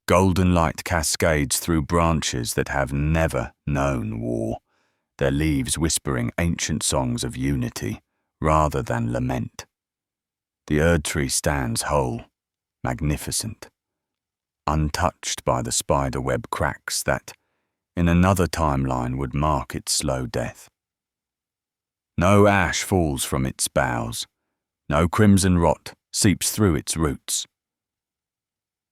Golden light cascades through branches that have never known war, their leaves whispering ancient songs of unity rather than lament. The Erdtree stands whole, magnificent, untouched by the spiderweb cracks that, in another timeline, would mark its slow death. No ash falls from its boughs, no crimson rot seeps through its roots.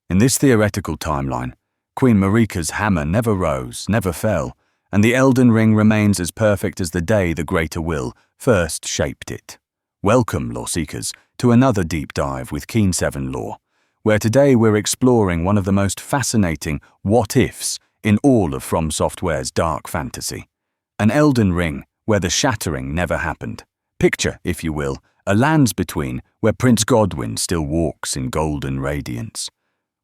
In this theoretical timeline, Queen Marika's hammer never rose, never fell, and the Elden Ring remains as perfect as the day the Greater Will first shaped it. Welcome, lore-seekers, to another deep dive with Keen 7 Lore, where today we're exploring one of the most fascinating what-ifs in all of From Software's dark fantasy. An Elden Ring where the Shattering never happened. Picture, if you will, a lands between where Prince Godwyn still walks in golden radiance,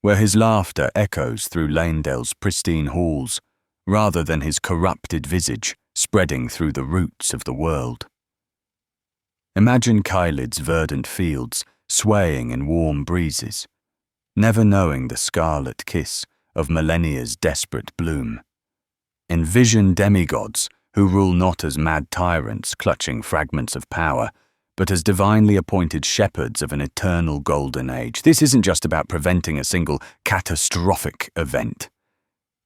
where his laughter echoes through Lanedale's pristine halls, rather than his corrupted visage spreading through the roots of the world. Imagine Caelid's verdant fields swaying in warm breezes, never knowing the scarlet kiss of Malenia's desperate bloom. Envision demigods who rule not as mad tyrants clutching fragments of power, but as divinely appointed shepherds of an eternal golden age. This isn't just about preventing a single catastrophic event.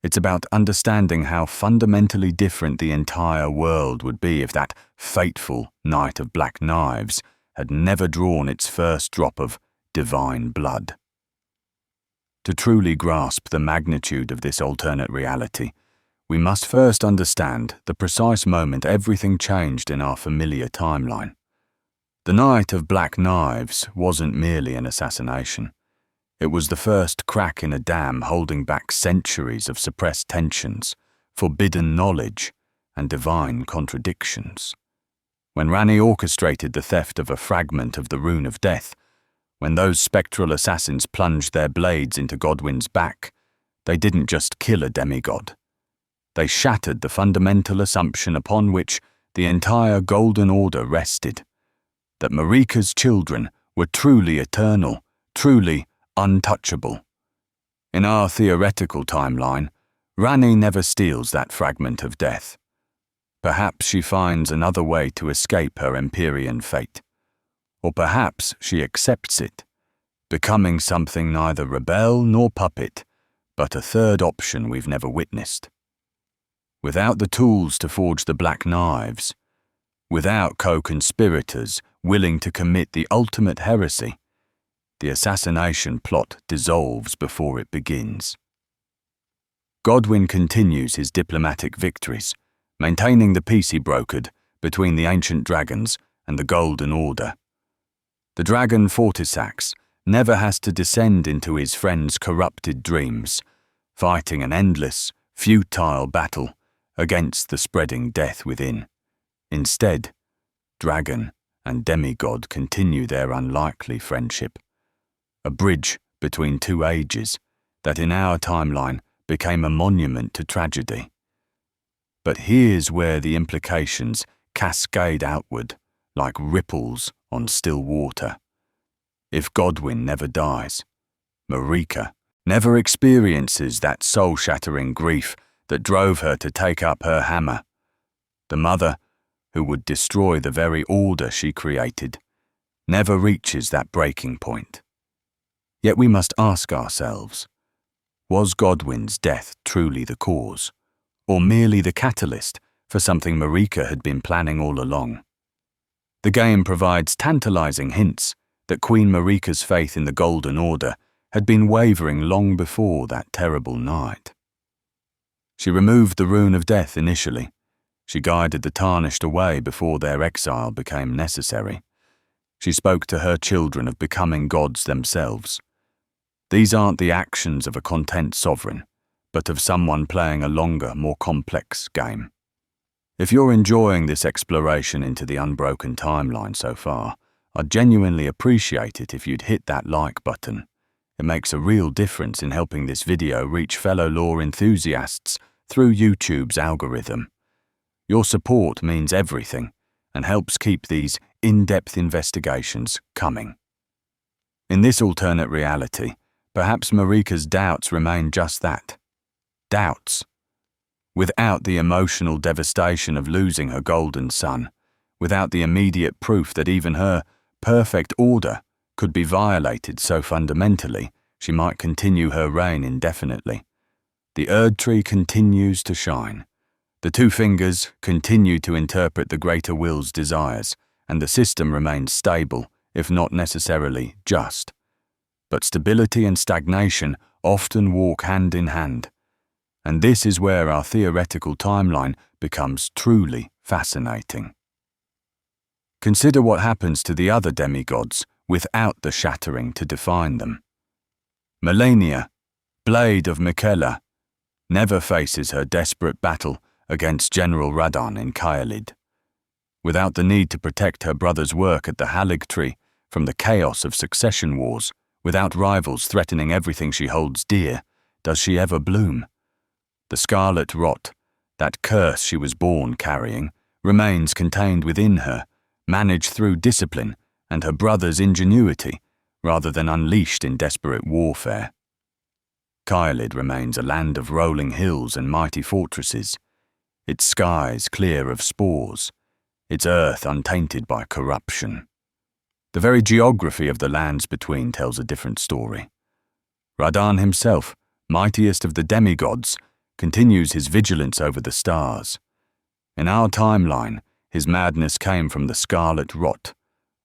It's about understanding how fundamentally different the entire world would be if that fateful night of black knives had never drawn its first drop of divine blood. To truly grasp the magnitude of this alternate reality, we must first understand the precise moment everything changed in our familiar timeline. The night of black knives wasn't merely an assassination. It was the first crack in a dam holding back centuries of suppressed tensions, forbidden knowledge, and divine contradictions. When Ranni orchestrated the theft of a fragment of the Rune of Death, when those spectral assassins plunged their blades into Godwyn's back, they didn't just kill a demigod. They shattered the fundamental assumption upon which the entire Golden Order rested, that Marika's children were truly eternal, truly untouchable. In our theoretical timeline, Ranni never steals that fragment of death. Perhaps she finds another way to escape her Empyrean fate. Or perhaps she accepts it, becoming something neither rebel nor puppet, but a third option we've never witnessed. Without the tools to forge the black knives, without co-conspirators willing to commit the ultimate heresy, the assassination plot dissolves before it begins. Godwyn continues his diplomatic victories, maintaining the peace he brokered between the ancient dragons and the Golden Order. The dragon Fortisax never has to descend into his friend's corrupted dreams, fighting an endless, futile battle against the spreading death within. Instead, dragon and demigod continue their unlikely friendship, a bridge between two ages that in our timeline became a monument to tragedy. But here's where the implications cascade outward like ripples on still water. If Godwyn never dies, Marika never experiences that soul-shattering grief that drove her to take up her hammer. The mother, who would destroy the very order she created, never reaches that breaking point. Yet we must ask ourselves, was Godwyn's death truly the cause, or merely the catalyst for something Marika had been planning all along? The game provides tantalizing hints that Queen Marika's faith in the Golden Order had been wavering long before that terrible night. She removed the Rune of Death initially. She guided the Tarnished away before their exile became necessary. She spoke to her children of becoming gods themselves. These aren't the actions of a content sovereign, but of someone playing a longer, more complex game. If you're enjoying this exploration into the Unbroken timeline so far, I'd genuinely appreciate it if you'd hit that like button. It makes a real difference in helping this video reach fellow lore enthusiasts through YouTube's algorithm. Your support means everything and helps keep these in-depth investigations coming. In this alternate reality, perhaps Marika's doubts remain just that. Doubts. Without the emotional devastation of losing her golden son, without the immediate proof that even her perfect order could be violated so fundamentally, she might continue her reign indefinitely. The Erdtree continues to shine. The two fingers continue to interpret the greater will's desires, and the system remains stable, if not necessarily just. But stability and stagnation often walk hand in hand. And this is where our theoretical timeline becomes truly fascinating. Consider what happens to the other demigods without the Shattering to define them. Malenia, Blade of Miquella, never faces her desperate battle against General Radahn in Caelid. Without the need to protect her brother's work at the Haligtree from the chaos of succession wars, without rivals threatening everything she holds dear, does she ever bloom? The scarlet rot, that curse she was born carrying, remains contained within her, managed through discipline and her brother's ingenuity, rather than unleashed in desperate warfare. Caelid remains a land of rolling hills and mighty fortresses, its skies clear of spores, its earth untainted by corruption. The very geography of the lands between tells a different story. Radahn himself, mightiest of the demigods, continues his vigilance over the stars. In our timeline, his madness came from the scarlet rot,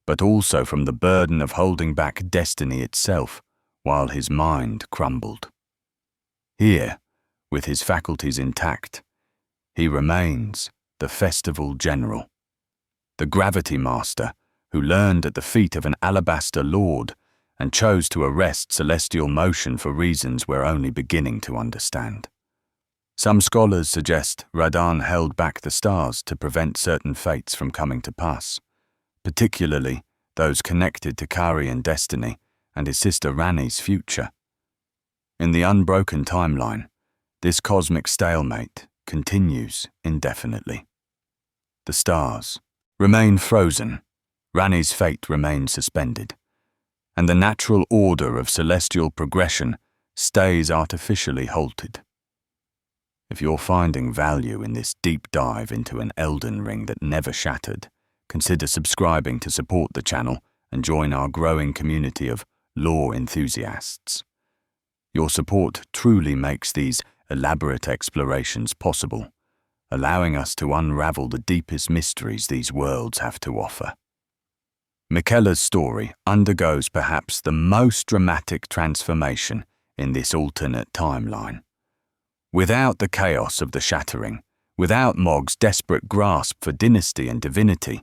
but also from the burden of holding back destiny itself, while his mind crumbled. Here, with his faculties intact, he remains the Festival General, the Gravity Master who learned at the feet of an alabaster lord and chose to arrest celestial motion for reasons we're only beginning to understand. Some scholars suggest Radahn held back the stars to prevent certain fates from coming to pass, particularly those connected to Carian destiny and his sister Ranni's future. In the Unbroken timeline, this cosmic stalemate continues indefinitely. The stars remain frozen, Ranni's fate remains suspended, and the natural order of celestial progression stays artificially halted. If you're finding value in this deep dive into an Elden Ring that never shattered, consider subscribing to support the channel and join our growing community of lore enthusiasts. Your support truly makes these elaborate explorations possible, allowing us to unravel the deepest mysteries these worlds have to offer. Miquella's story undergoes perhaps the most dramatic transformation in this alternate timeline. Without the chaos of the Shattering, without Mohg's desperate grasp for dynasty and divinity,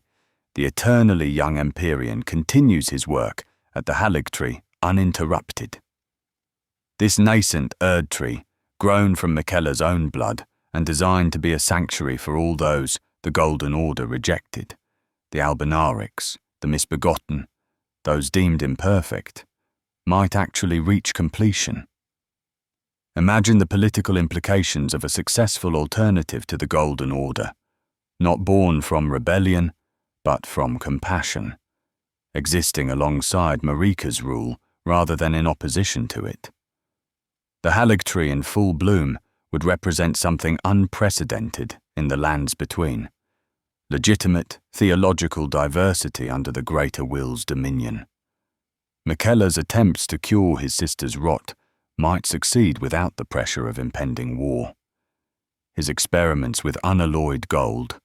the eternally young Empyrean continues his work at the Haligtree uninterrupted. This nascent Erdtree, grown from Miquella's own blood and designed to be a sanctuary for all those the Golden Order rejected, the Albinarics, the misbegotten, those deemed imperfect, might actually reach completion. Imagine the political implications of a successful alternative to the Golden Order, not born from rebellion, but from compassion, existing alongside Marika's rule rather than in opposition to it. The Haligtree in full bloom would represent something unprecedented in the lands between, legitimate theological diversity under the greater will's dominion. Miquella's attempts to cure his sister's rot might succeed without the pressure of impending war. His experiments with unalloyed gold,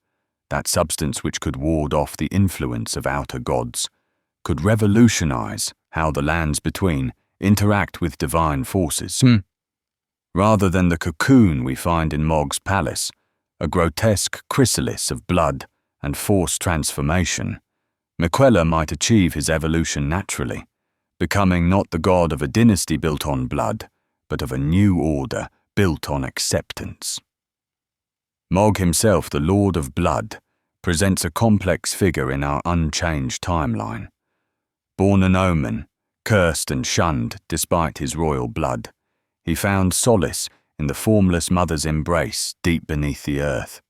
that substance which could ward off the influence of outer gods, could revolutionize how the lands between interact with divine forces. Rather than the cocoon we find in Mohg's palace, a grotesque chrysalis of blood and forced transformation, Miquella might achieve his evolution naturally, becoming not the god of a dynasty built on blood, but of a new order built on acceptance. Mohg himself, the Lord of Blood, presents a complex figure in our unchanged timeline. Born an omen, cursed and shunned despite his royal blood, he found solace in the formless mother's embrace deep beneath the earth.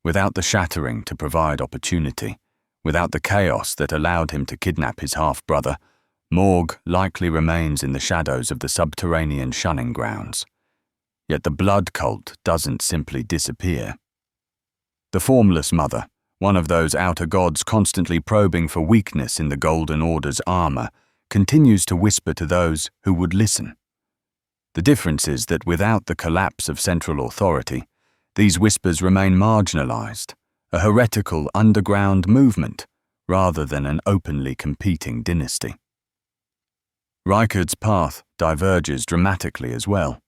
Without the Shattering to provide opportunity, without the chaos that allowed him to kidnap his half-brother, Mohg likely remains in the shadows of the subterranean shunning grounds. Yet the blood cult doesn't simply disappear. The Formless Mother, one of those outer gods constantly probing for weakness in the Golden Order's armor, continues to whisper to those who would listen. The difference is that without the collapse of central authority, these whispers remain marginalized, a heretical underground movement, rather than an openly competing dynasty. Rykard's path diverges dramatically as well.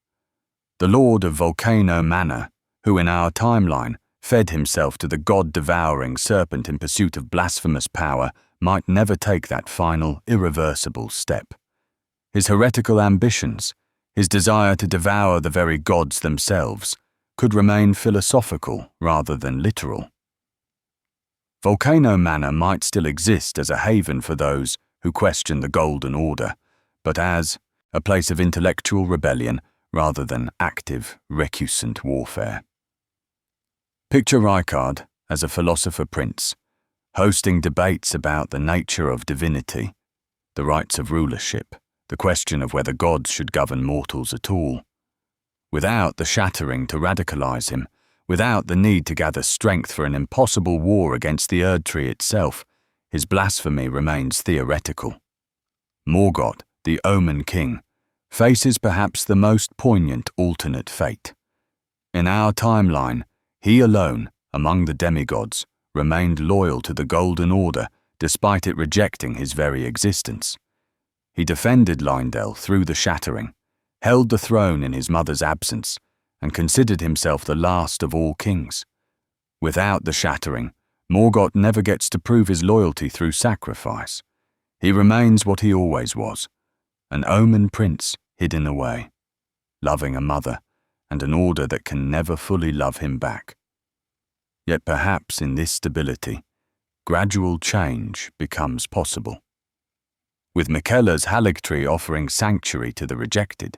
The Lord of Volcano Manor, who in our timeline fed himself to the god-devouring serpent in pursuit of blasphemous power, might never take that final, irreversible step. His heretical ambitions, his desire to devour the very gods themselves, could remain philosophical rather than literal. Volcano Manor might still exist as a haven for those who question the Golden Order, but as a place of intellectual rebellion rather than active, recusant warfare. Picture Rykard as a philosopher prince, hosting debates about the nature of divinity, the rights of rulership, the question of whether gods should govern mortals at all. Without the Shattering to radicalize him, without the need to gather strength for an impossible war against the Erdtree itself, his blasphemy remains theoretical. Morgott, the Omen King, faces perhaps the most poignant alternate fate. In our timeline, he alone, among the demigods, remained loyal to the Golden Order despite it rejecting his very existence. He defended Leyndell through the Shattering, held the throne in his mother's absence, and considered himself the last of all kings. Without the Shattering, Morgott never gets to prove his loyalty through sacrifice. He remains what he always was, an Omen prince hidden away, loving a mother and an order that can never fully love him back. Yet perhaps in this stability, gradual change becomes possible. With Miquella's Haligtree offering sanctuary to the rejected,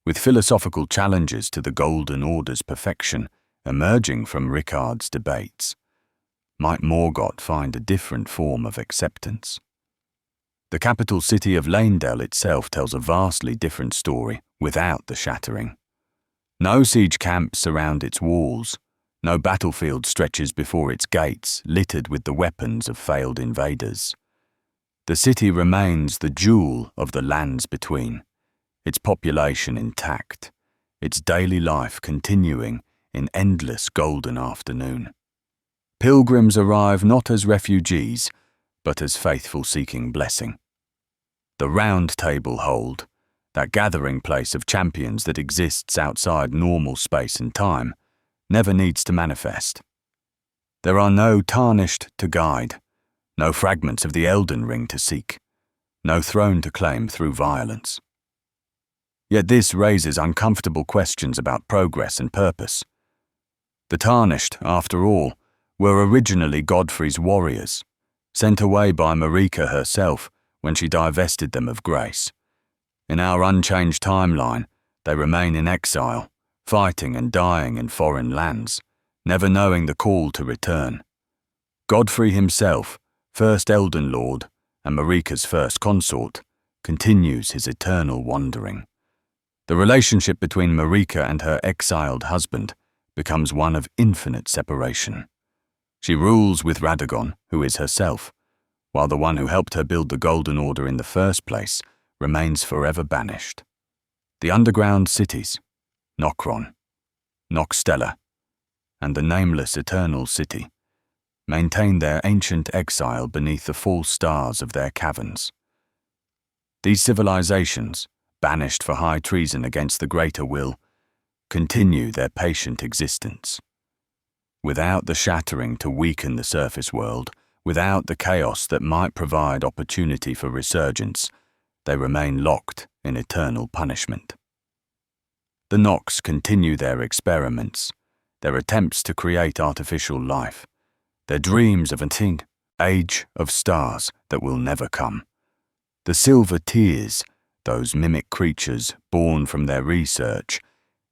with philosophical challenges to the Golden Order's perfection emerging from Rykard's debates, might Morgott find a different form of acceptance? The capital city of Leyndell itself tells a vastly different story without the Shattering. No siege camps surround its walls, no battlefield stretches before its gates littered with the weapons of failed invaders. The city remains the jewel of the lands between, its population intact, its daily life continuing in endless golden afternoon. Pilgrims arrive not as refugees, but as faithful seeking blessing. The Round Table Hold, that gathering place of champions that exists outside normal space and time, never needs to manifest. There are no tarnished to guide, no fragments of the Elden Ring to seek, no throne to claim through violence. Yet this raises uncomfortable questions about progress and purpose. The Tarnished, after all, were originally Godfrey's warriors, sent away by Marika herself when she divested them of grace. In our unchanged timeline, they remain in exile, fighting and dying in foreign lands, never knowing the call to return. Godfrey himself, first Elden Lord and Marika's first consort, continues his eternal wandering. The relationship between Marika and her exiled husband becomes one of infinite separation. She rules with Radahn, who is herself, while the one who helped her build the Golden Order in the first place remains forever banished. The underground cities, Nokron, Nokstella, and the nameless Eternal City, maintain their ancient exile beneath the false stars of their caverns. These civilizations, banished for high treason against the greater will, continue their patient existence. Without the Shattering to weaken the surface world, without the chaos that might provide opportunity for resurgence, they remain locked in eternal punishment. The Nox continue their experiments, their attempts to create artificial life, their dreams of an age of stars that will never come. The Silver Tears, those mimic creatures born from their research,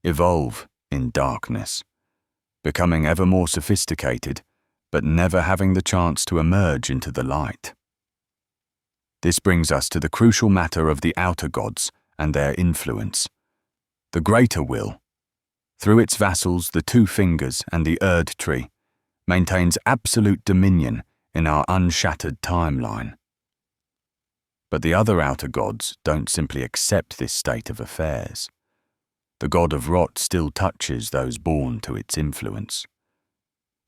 evolve in darkness, becoming ever more sophisticated, but never having the chance to emerge into the light. This brings us to the crucial matter of the outer gods and their influence. The greater will, through its vassals, the two fingers and the Erdtree, maintains absolute dominion in our unshattered timeline. But the other outer gods don't simply accept this state of affairs. The god of rot still touches those born to its influence.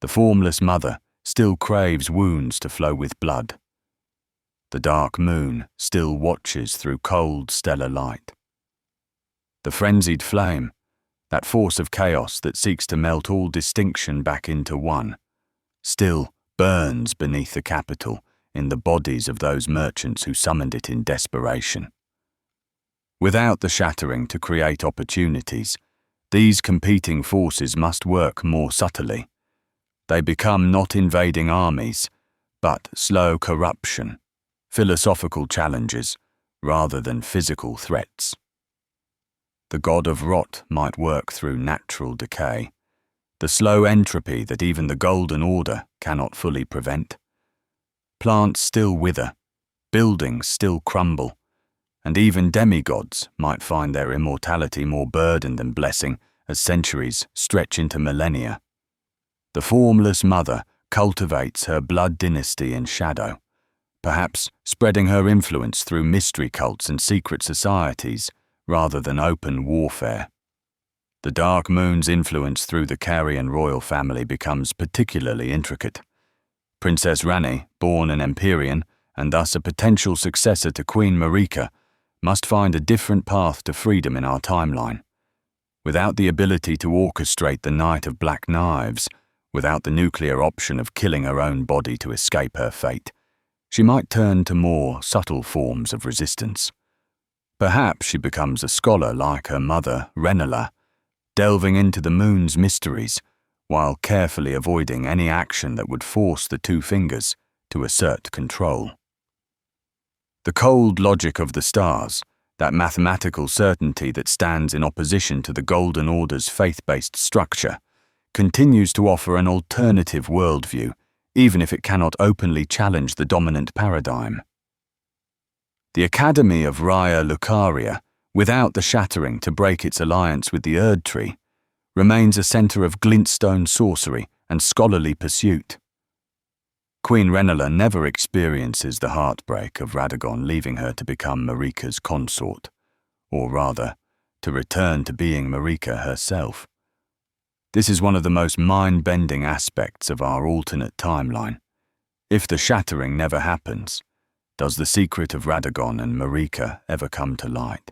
The formless mother still craves wounds to flow with blood. The dark moon still watches through cold stellar light. The frenzied flame, that force of chaos that seeks to melt all distinction back into one, still burns beneath the capital in the bodies of those merchants who summoned it in desperation. Without the shattering to create opportunities, these competing forces must work more subtly. They become not invading armies, but slow corruption, philosophical challenges, rather than physical threats. The god of rot might work through natural decay, the slow entropy that even the Golden Order cannot fully prevent. Plants still wither, buildings still crumble, and even demigods might find their immortality more burden than blessing as centuries stretch into millennia. The formless mother cultivates her blood dynasty in shadow, perhaps spreading her influence through mystery cults and secret societies rather than open warfare. The Dark Moon's influence through the Carian royal family becomes particularly intricate. Princess Rani, born an Empyrean and thus a potential successor to Queen Marika, must find a different path to freedom in our timeline. Without the ability to orchestrate the Night of Black Knives, without the nuclear option of killing her own body to escape her fate, she might turn to more subtle forms of resistance. Perhaps she becomes a scholar like her mother, Renala, delving into the moon's mysteries while carefully avoiding any action that would force the two fingers to assert control. The cold logic of the stars, that mathematical certainty that stands in opposition to the Golden Order's faith-based structure, continues to offer an alternative worldview, even if it cannot openly challenge the dominant paradigm. The Academy of Raya Lucaria, without the shattering to break its alliance with the Erdtree, remains a centre of glintstone sorcery and scholarly pursuit. Queen Renala never experiences the heartbreak of Radahn leaving her to become Marika's consort, or rather, to return to being Marika herself. This is one of the most mind-bending aspects of our alternate timeline. If the shattering never happens, does the secret of Radahn and Marika ever come to light?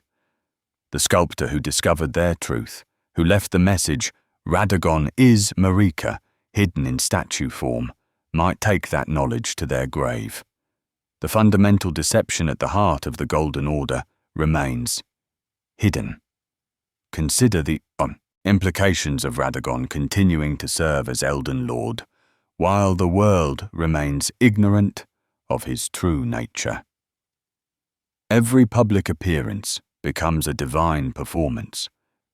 The sculptor who discovered their truth, who left the message, "Radahn is Marika," hidden in statue form, might take that knowledge to their grave. The fundamental deception at the heart of the Golden Order remains hidden. Consider the implications of Radahn continuing to serve as Elden Lord, while the world remains ignorant of his true nature. Every public appearance becomes a divine performance,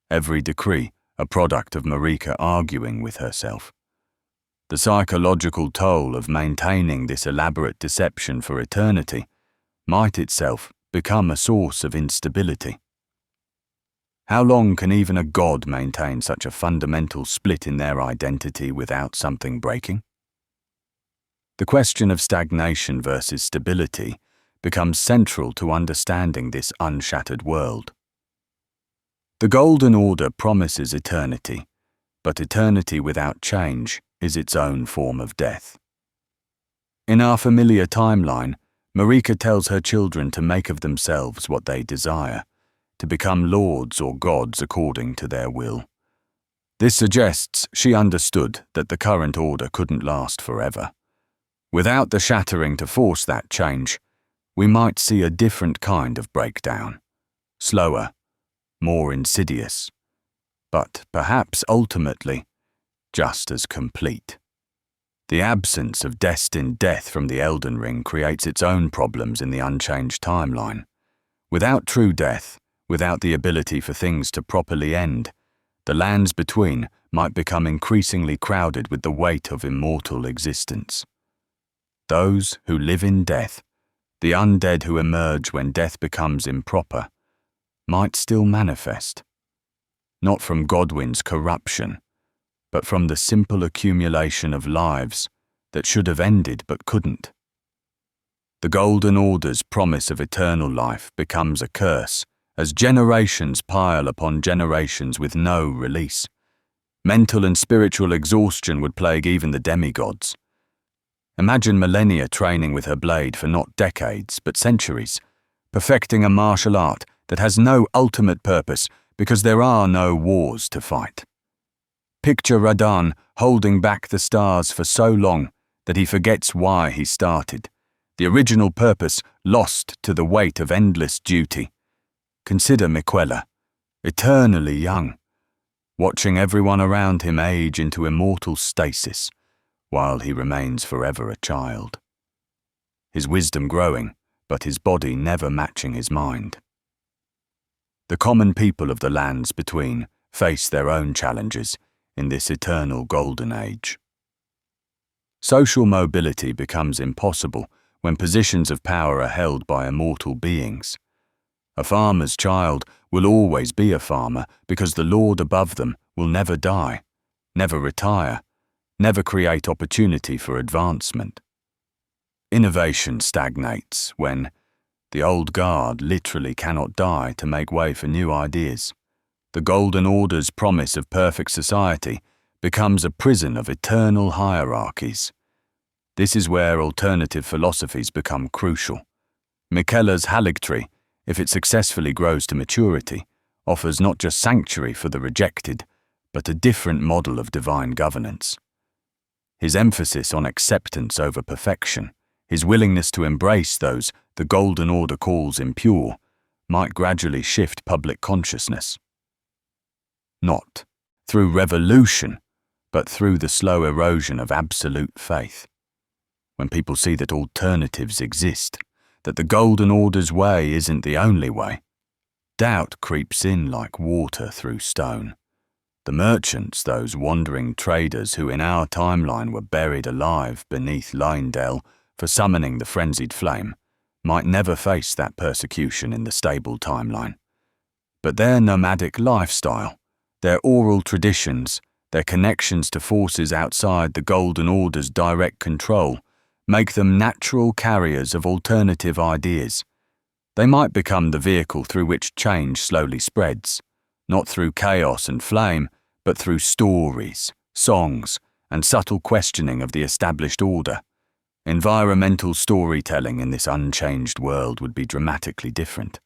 every decree a product of Marika arguing with herself. The psychological toll of maintaining this elaborate deception for eternity might itself become a source of instability. How long can even a god maintain such a fundamental split in their identity without something breaking? The question of stagnation versus stability becomes central to understanding this unshattered world. The Golden Order promises eternity, but eternity without change is its own form of death. In our familiar timeline, Marika tells her children to make of themselves what they desire, to become lords or gods according to their will. This suggests she understood that the current order couldn't last forever. Without the shattering to force that change, we might see a different kind of breakdown, slower, more insidious, but perhaps ultimately just as complete. The absence of destined death from the Elden Ring creates its own problems in the unchanged timeline. Without true death, without the ability for things to properly end, the lands between might become increasingly crowded with the weight of immortal existence. Those who live in death the undead who emerge when death becomes improper, might still manifest, not from Godwyn's corruption, but from the simple accumulation of lives that should have ended but couldn't. The Golden Order's promise of eternal life becomes a curse as generations pile upon generations with no release. Mental and spiritual exhaustion would plague even the demigods. Imagine Malenia training with her blade for not decades but centuries, perfecting a martial art that has no ultimate purpose because there are no wars to fight. Picture Radahn holding back the stars for so long that he forgets why he started, the original purpose lost to the weight of endless duty. Consider Miquella, eternally young, watching everyone around him age into immortal stasis, while he remains forever a child. His wisdom growing, but his body never matching his mind. The common people of the lands between face their own challenges in this eternal golden age. Social mobility becomes impossible when positions of power are held by immortal beings. A farmer's child will always be a farmer because the Lord above them will never die, never retire, never create opportunity for advancement. Innovation stagnates when the old guard literally cannot die to make way for new ideas. The Golden Order's promise of perfect society becomes a prison of eternal hierarchies. This is where alternative philosophies become crucial. Miquella's Haligtree, if it successfully grows to maturity, offers not just sanctuary for the rejected, but a different model of divine governance. His emphasis on acceptance over perfection, his willingness to embrace those the Golden Order calls impure, might gradually shift public consciousness. Not through revolution, but through the slow erosion of absolute faith. When people see that alternatives exist, that the Golden Order's way isn't the only way, doubt creeps in like water through stone. The merchants, those wandering traders who in our timeline were buried alive beneath Leyndell for summoning the frenzied flame, might never face that persecution in the stable timeline. But their nomadic lifestyle, their oral traditions, their connections to forces outside the Golden Order's direct control, make them natural carriers of alternative ideas. They might become the vehicle through which change slowly spreads, not through chaos and flame, but through stories, songs, and subtle questioning of the established order. Environmental storytelling in this unchanged world would be dramatically different.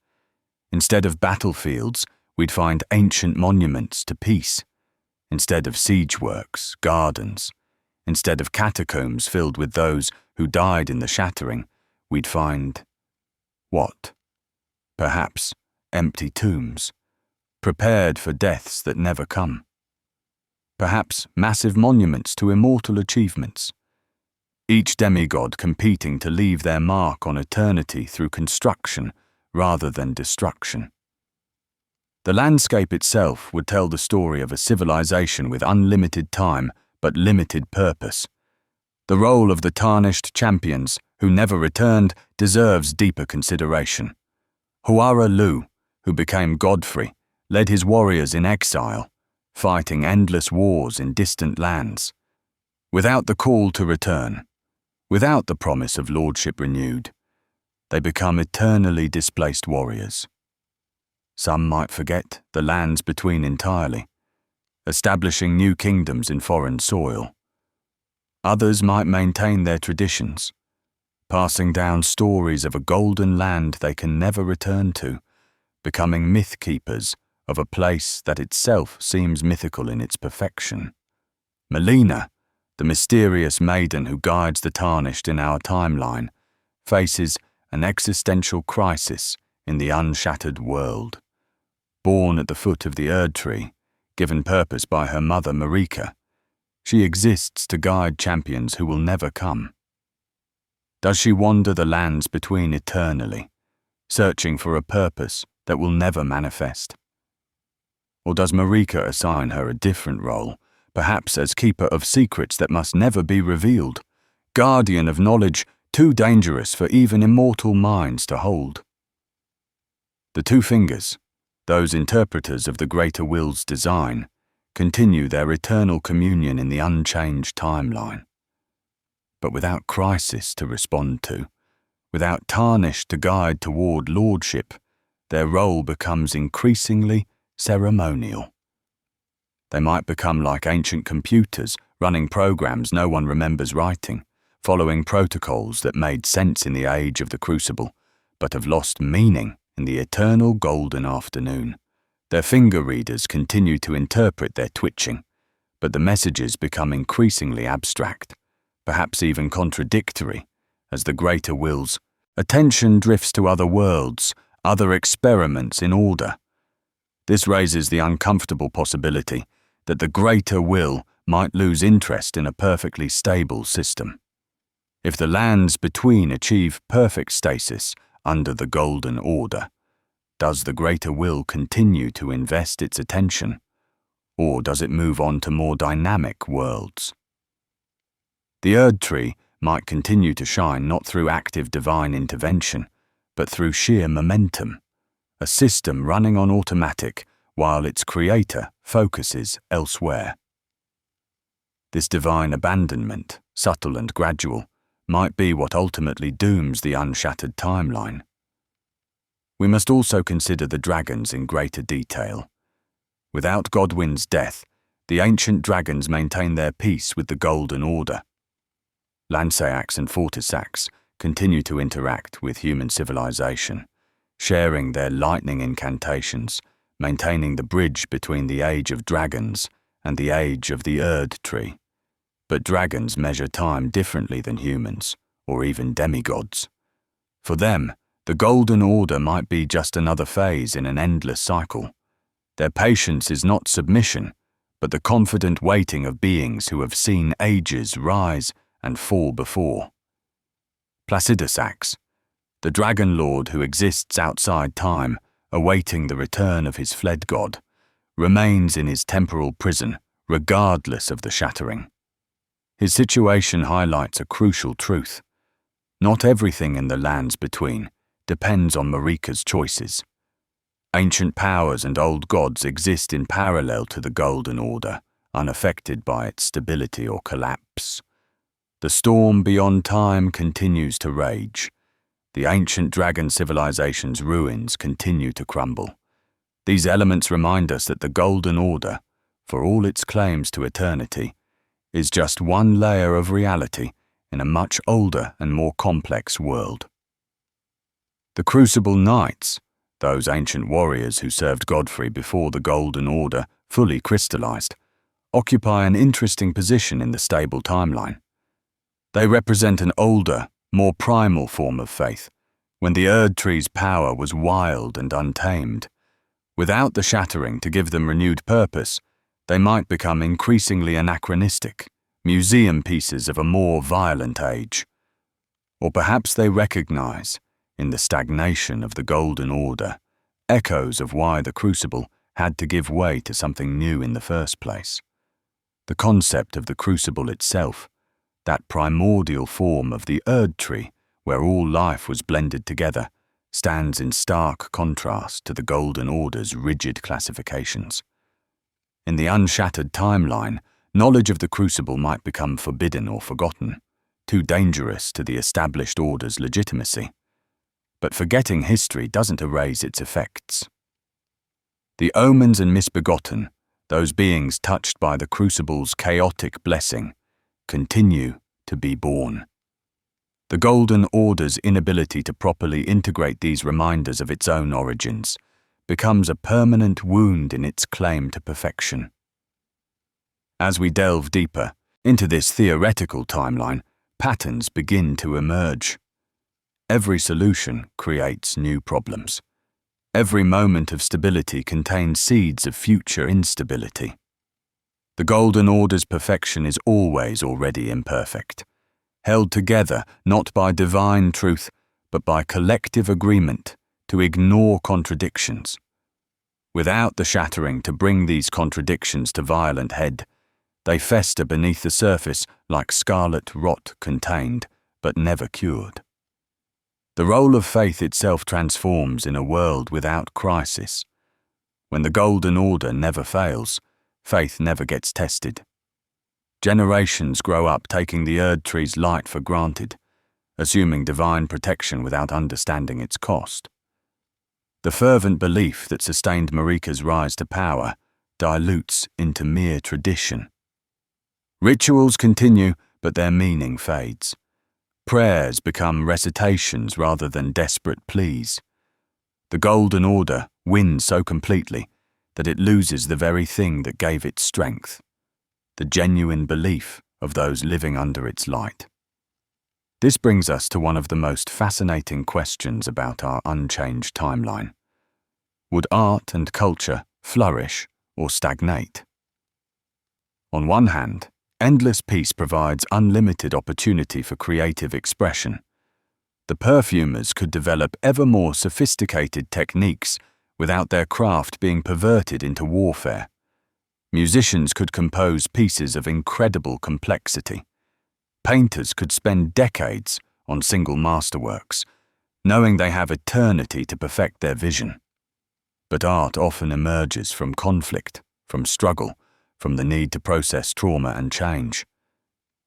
Instead of battlefields, we'd find ancient monuments to peace. Instead of siege works, gardens. Instead of catacombs filled with those who died in the Shattering, we'd find what? Perhaps empty tombs, prepared for deaths that never come. Perhaps massive monuments to immortal achievements. Each demigod competing to leave their mark on eternity through construction rather than destruction. The landscape itself would tell the story of a civilization with unlimited time but limited purpose. The role of the tarnished champions who never returned deserves deeper consideration. Huara Lu, who became Godfrey, led his warriors in exile, fighting endless wars in distant lands. Without the call to return, without the promise of lordship renewed, they become eternally displaced warriors. Some might forget the lands between entirely, establishing new kingdoms in foreign soil. Others might maintain their traditions, passing down stories of a golden land they can never return to, becoming myth keepers of a place that itself seems mythical in its perfection. Malenia, the mysterious maiden who guides the tarnished in our timeline, faces an existential crisis in the unshattered world. Born at the foot of the Erdtree, given purpose by her mother Marika, she exists to guide champions who will never come. Does she wander the lands between eternally, searching for a purpose that will never manifest? Or does Marika assign her a different role, perhaps as keeper of secrets that must never be revealed, guardian of knowledge too dangerous for even immortal minds to hold. The two fingers, those interpreters of the greater will's design, continue their eternal communion in the unchanged timeline. But without crisis to respond to, without tarnish to guide toward lordship, their role becomes increasingly ceremonial. They might become like ancient computers, running programs no one remembers writing, following protocols that made sense in the age of the Crucible, but have lost meaning in the eternal golden afternoon. Their finger readers continue to interpret their twitching, but the messages become increasingly abstract, perhaps even contradictory, as the greater will's attention drifts to other worlds, other experiments in order. This raises the uncomfortable possibility that the greater will might lose interest in a perfectly stable system. If the lands between achieve perfect stasis under the Golden Order, does the greater will continue to invest its attention, or does it move on to more dynamic worlds? The Erdtree might continue to shine not through active divine intervention, but through sheer momentum, a system running on automatic while its creator focuses elsewhere. This divine abandonment, subtle and gradual, might be what ultimately dooms the unshattered timeline. We must also consider the dragons in greater detail. Without Godwyn's death, the ancient dragons maintain their peace with the Golden Order. Lanceax and Fortisax continue to interact with human civilization, sharing their lightning incantations, maintaining the bridge between the age of dragons and the age of the Erdtree. But dragons measure time differently than humans, or even demigods. For them, the Golden Order might be just another phase in an endless cycle. Their patience is not submission, but the confident waiting of beings who have seen ages rise and fall before. Placidusax, the dragon lord who exists outside time, awaiting the return of his fled god, remains in his temporal prison, regardless of the Shattering. His situation highlights a crucial truth. Not everything in the lands between depends on Marika's choices. Ancient powers and old gods exist in parallel to the Golden Order, unaffected by its stability or collapse. The storm beyond time continues to rage. The ancient dragon civilization's ruins continue to crumble. These elements remind us that the Golden Order, for all its claims to eternity, is just one layer of reality in a much older and more complex world. The Crucible Knights, those ancient warriors who served Godfrey before the Golden Order fully crystallized, occupy an interesting position in the stable timeline. They represent an older, more primal form of faith, when the Erdtree's power was wild and untamed. Without the Shattering to give them renewed purpose, they might become increasingly anachronistic, museum pieces of a more violent age. Or perhaps they recognize, in the stagnation of the Golden Order, echoes of why the Crucible had to give way to something new in the first place. The concept of the Crucible itself, that primordial form of the Erdtree where all life was blended together, stands in stark contrast to the Golden Order's rigid classifications. In the unshattered timeline, knowledge of the Crucible might become forbidden or forgotten, too dangerous to the established order's legitimacy. But forgetting history doesn't erase its effects. The omens and misbegotten, those beings touched by the Crucible's chaotic blessing, continue to be born. The Golden Order's inability to properly integrate these reminders of its own origins becomes a permanent wound in its claim to perfection. As we delve deeper into this theoretical timeline, patterns begin to emerge. Every solution creates new problems. Every moment of stability contains seeds of future instability. The Golden Order's perfection is always already imperfect, held together not by divine truth, but by collective agreement to ignore contradictions. Without the Shattering to bring these contradictions to violent head, they fester beneath the surface like scarlet rot contained, but never cured. The role of faith itself transforms in a world without crisis. When the Golden Order never fails, faith never gets tested. Generations grow up taking the Erdtree's light for granted, assuming divine protection without understanding its cost. The fervent belief that sustained Marika's rise to power dilutes into mere tradition. Rituals continue, but their meaning fades. Prayers become recitations rather than desperate pleas. The Golden Order wins so completely that it loses the very thing that gave it strength, the genuine belief of those living under its light. This brings us to one of the most fascinating questions about our unchanged timeline. Would art and culture flourish or stagnate? On one hand, endless peace provides unlimited opportunity for creative expression. The perfumers could develop ever more sophisticated techniques without their craft being perverted into warfare. Musicians could compose pieces of incredible complexity. Painters could spend decades on single masterworks, knowing they have eternity to perfect their vision. But art often emerges from conflict, from struggle, from the need to process trauma and change.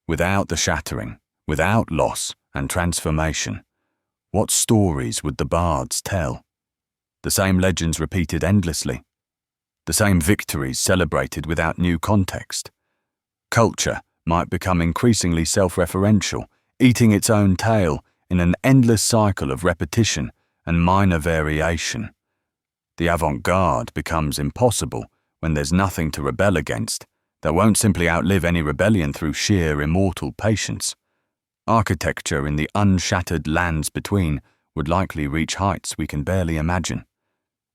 Without the shattering, without loss and transformation, what stories would the bards tell? The same legends repeated endlessly. The same victories celebrated without new context. Culture might become increasingly self-referential, eating its own tail in an endless cycle of repetition and minor variation. The avant-garde becomes impossible when there's nothing to rebel against that won't simply outlive any rebellion through sheer immortal patience. Architecture in the unshattered lands between would likely reach heights we can barely imagine.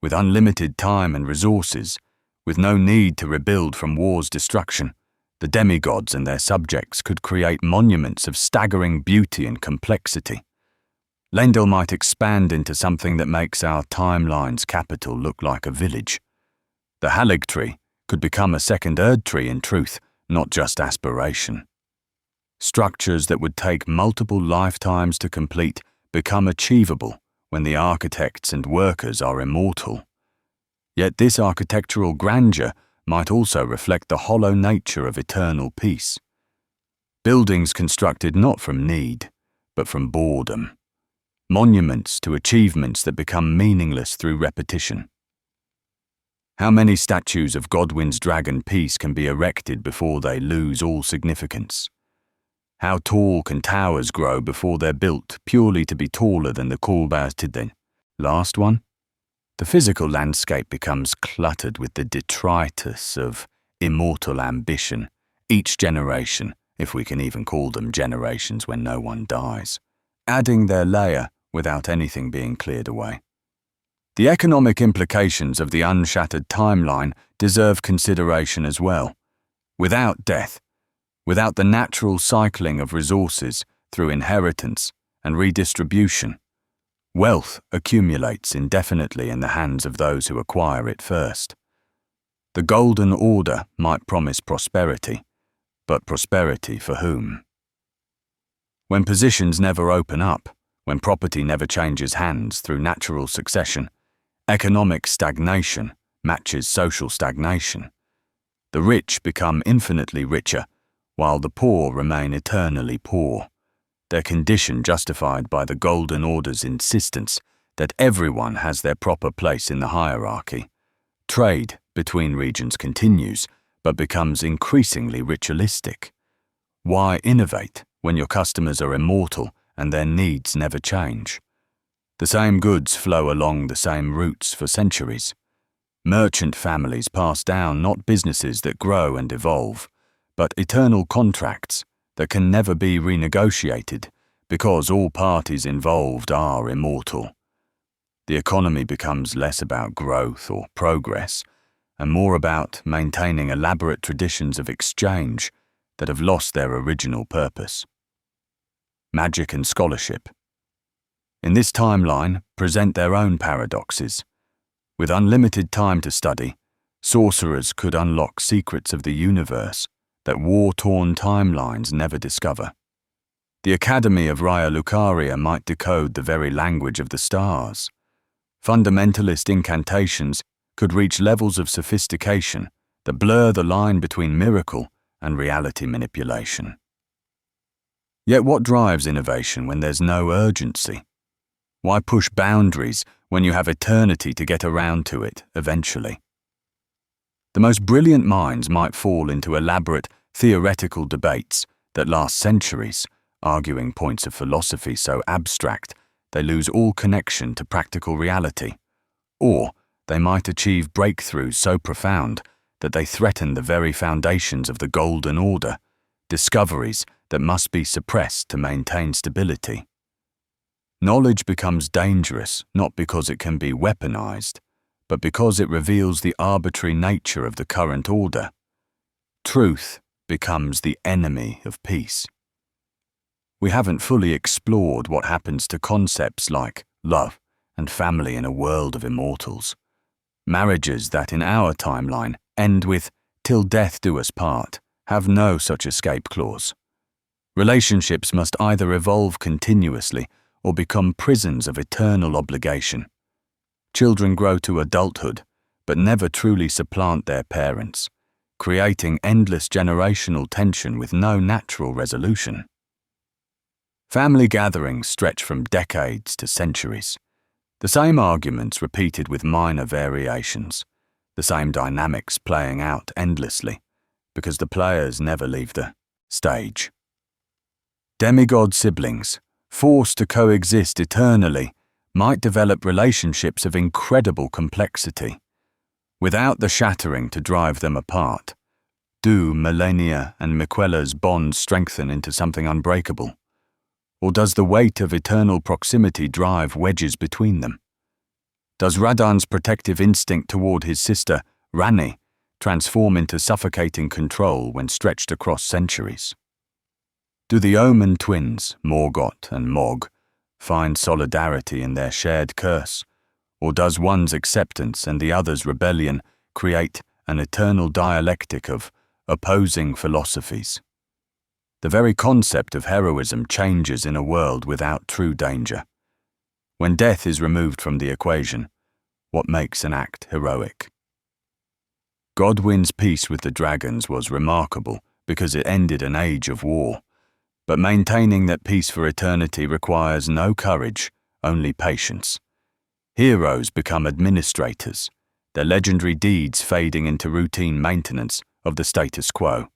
With unlimited time and resources, with no need to rebuild from war's destruction, the demigods and their subjects could create monuments of staggering beauty and complexity. Lendil might expand into something that makes our timeline's capital look like a village. The Haligtree could become a second Erdtree in truth, not just aspiration. Structures that would take multiple lifetimes to complete become achievable when the architects and workers are immortal. Yet this architectural grandeur might also reflect the hollow nature of eternal peace. Buildings constructed not from need, but from boredom. Monuments to achievements that become meaningless through repetition. How many statues of Godwyn's dragon peace can be erected before they lose all significance? How tall can towers grow before they're built purely to be taller than the Kulbastidin? Last one? The physical landscape becomes cluttered with the detritus of immortal ambition, each generation, if we can even call them generations when no one dies, adding their layer without anything being cleared away. The economic implications of the unshattered timeline deserve consideration as well. Without death, without the natural cycling of resources through inheritance and redistribution, wealth accumulates indefinitely in the hands of those who acquire it first. The Golden Order might promise prosperity, but prosperity for whom? When positions never open up, when property never changes hands through natural succession, economic stagnation matches social stagnation. The rich become infinitely richer, while the poor remain eternally poor, their condition justified by the Golden Order's insistence that everyone has their proper place in the hierarchy. Trade between regions continues, but becomes increasingly ritualistic. Why innovate when your customers are immortal and their needs never change? The same goods flow along the same routes for centuries. Merchant families pass down not businesses that grow and evolve, but eternal contracts that can never be renegotiated because all parties involved are immortal. The economy becomes less about growth or progress and more about maintaining elaborate traditions of exchange that have lost their original purpose. Magic and scholarship, in this timeline, present their own paradoxes. With unlimited time to study, sorcerers could unlock secrets of the universe that war-torn timelines never discover. The Academy of Raya might decode the very language of the stars. Fundamentalist incantations could reach levels of sophistication that blur the line between miracle and reality manipulation. Yet what drives innovation when there's no urgency? Why push boundaries when you have eternity to get around to it eventually? The most brilliant minds might fall into elaborate theoretical debates that last centuries, arguing points of philosophy so abstract they lose all connection to practical reality. Or they might achieve breakthroughs so profound that they threaten the very foundations of the Golden Order, discoveries that must be suppressed to maintain stability. Knowledge becomes dangerous not because it can be weaponized, but because it reveals the arbitrary nature of the current order. Truth becomes the enemy of peace. We haven't fully explored what happens to concepts like love and family in a world of immortals. Marriages that in our timeline end with "till death do us part" have no such escape clause. Relationships must either evolve continuously or become prisons of eternal obligation. Children grow to adulthood, but never truly supplant their parents, creating endless generational tension with no natural resolution. Family gatherings stretch from decades to centuries. The same arguments repeated with minor variations, the same dynamics playing out endlessly, because the players never leave the stage. Demigod siblings, forced to coexist eternally, might develop relationships of incredible complexity. Without the Shattering to drive them apart, do Malenia and Miquella's bonds strengthen into something unbreakable? Or does the weight of eternal proximity drive wedges between them? Does Radahn's protective instinct toward his sister, Ranni, transform into suffocating control when stretched across centuries? Do the Omen twins, Morgott and Mohg, find solidarity in their shared curse? Or does one's acceptance and the other's rebellion create an eternal dialectic of opposing philosophies? The very concept of heroism changes in a world without true danger. When death is removed from the equation, what makes an act heroic? Godwyn's peace with the dragons was remarkable because it ended an age of war, but maintaining that peace for eternity requires no courage, only patience. Heroes become administrators, their legendary deeds fading into routine maintenance of the status quo.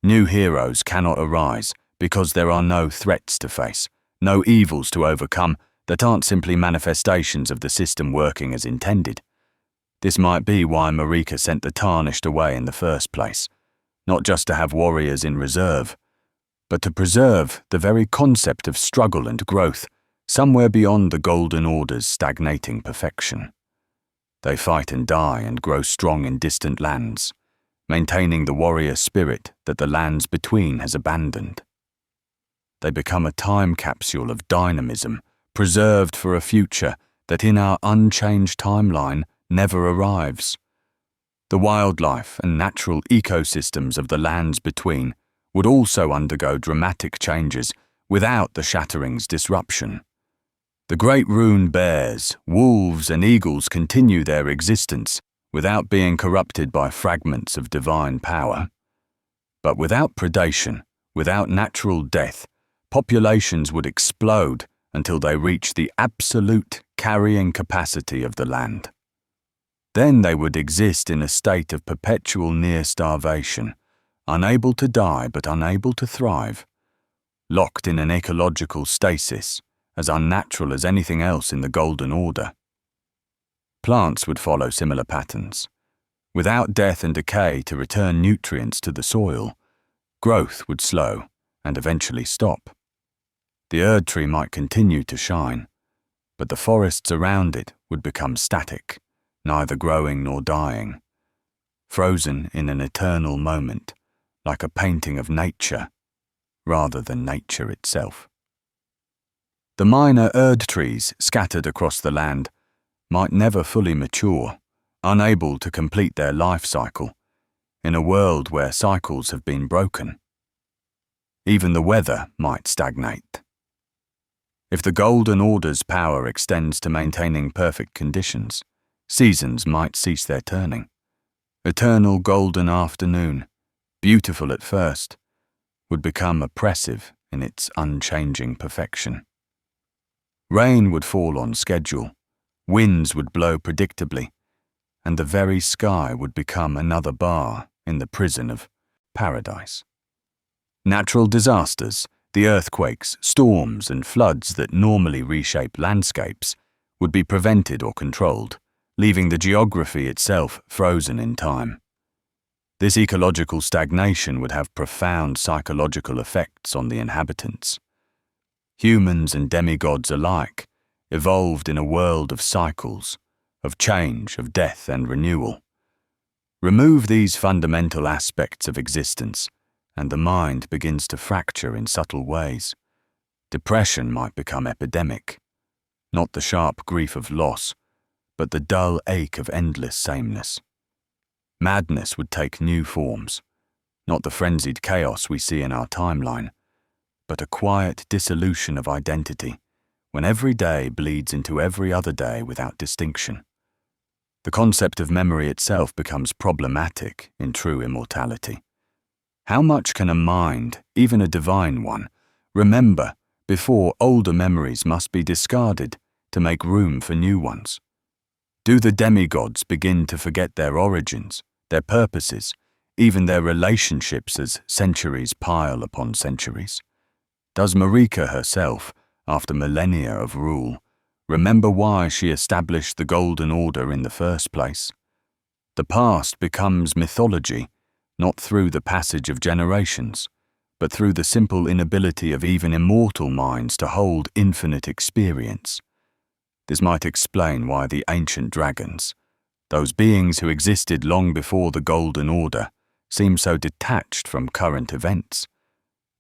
New heroes cannot arise because there are no threats to face, no evils to overcome that aren't simply manifestations of the system working as intended. This might be why Marika sent the Tarnished away in the first place, not just to have warriors in reserve, but to preserve the very concept of struggle and growth somewhere beyond the Golden Order's stagnating perfection. They fight and die and grow strong in distant lands, maintaining the warrior spirit that the lands between has abandoned. They become a time capsule of dynamism, preserved for a future that in our unchanged timeline never arrives. The wildlife and natural ecosystems of the lands between would also undergo dramatic changes without the Shattering's disruption. The great rune bears, wolves and eagles continue their existence without being corrupted by fragments of divine power. But without predation, without natural death, populations would explode until they reach the absolute carrying capacity of the land. Then they would exist in a state of perpetual near starvation, unable to die but unable to thrive, locked in an ecological stasis, as unnatural as anything else in the Golden Order. Plants would follow similar patterns. Without death and decay to return nutrients to the soil, growth would slow and eventually stop. The Erd tree might continue to shine, but the forests around it would become static, neither growing nor dying, frozen in an eternal moment, like a painting of nature, rather than nature itself. The minor Erd trees scattered across the land might never fully mature, unable to complete their life cycle, in a world where cycles have been broken. Even the weather might stagnate. If the Golden Order's power extends to maintaining perfect conditions, seasons might cease their turning. Eternal golden afternoon, beautiful at first, would become oppressive in its unchanging perfection. Rain would fall on schedule, winds would blow predictably, and the very sky would become another bar in the prison of paradise. Natural disasters, the earthquakes, storms, and floods that normally reshape landscapes, would be prevented or controlled, leaving the geography itself frozen in time. This ecological stagnation would have profound psychological effects on the inhabitants. Humans and demigods alike evolved in a world of cycles, of change, of death and renewal. Remove these fundamental aspects of existence, and the mind begins to fracture in subtle ways. Depression might become epidemic, not the sharp grief of loss, but the dull ache of endless sameness. Madness would take new forms, not the frenzied chaos we see in our timeline, but a quiet dissolution of identity, when every day bleeds into every other day without distinction. The concept of memory itself becomes problematic in true immortality. How much can a mind, even a divine one, remember before older memories must be discarded to make room for new ones? Do the demigods begin to forget their origins, their purposes, even their relationships as centuries pile upon centuries? Does Marika herself, after millennia of rule, remember why she established the Golden Order in the first place? The past becomes mythology, not through the passage of generations, but through the simple inability of even immortal minds to hold infinite experience. This might explain why the ancient dragons, those beings who existed long before the Golden Order, seem so detached from current events.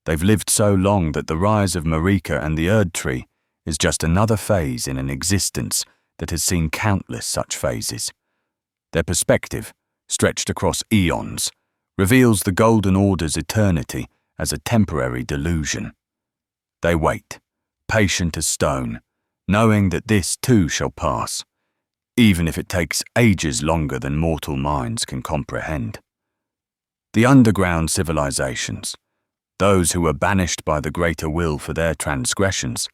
They've lived so long that the rise of Marika and the Erdtree is just another phase in an existence that has seen countless such phases. Their perspective, stretched across eons, reveals the Golden Order's eternity as a temporary delusion. They wait, patient as stone, knowing that this too shall pass, even if it takes ages longer than mortal minds can comprehend. The underground civilizations, those who were banished by the greater will for their transgressions,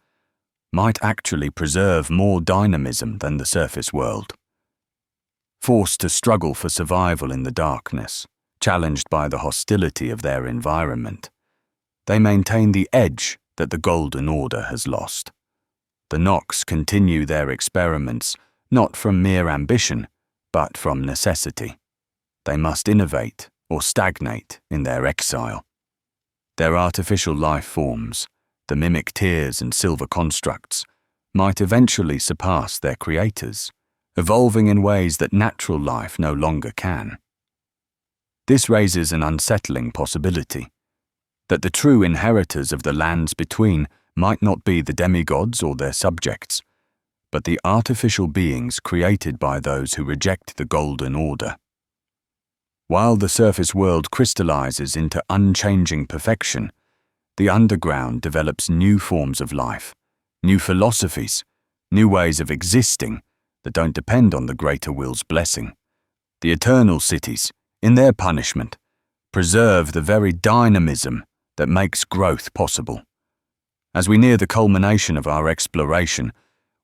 might actually preserve more dynamism than the surface world. Forced to struggle for survival in the darkness, challenged by the hostility of their environment, they maintain the edge that the Golden Order has lost. The Nox continue their experiments not from mere ambition, but from necessity. They must innovate or stagnate in their exile. Their artificial life forms, the mimic tears and silver constructs, might eventually surpass their creators, evolving in ways that natural life no longer can. This raises an unsettling possibility, that the true inheritors of the lands between might not be the demigods or their subjects, but the artificial beings created by those who reject the Golden Order. While the surface world crystallizes into unchanging perfection, the underground develops new forms of life, new philosophies, new ways of existing that don't depend on the greater will's blessing. The eternal cities, in their punishment, preserve the very dynamism that makes growth possible. As we near the culmination of our exploration,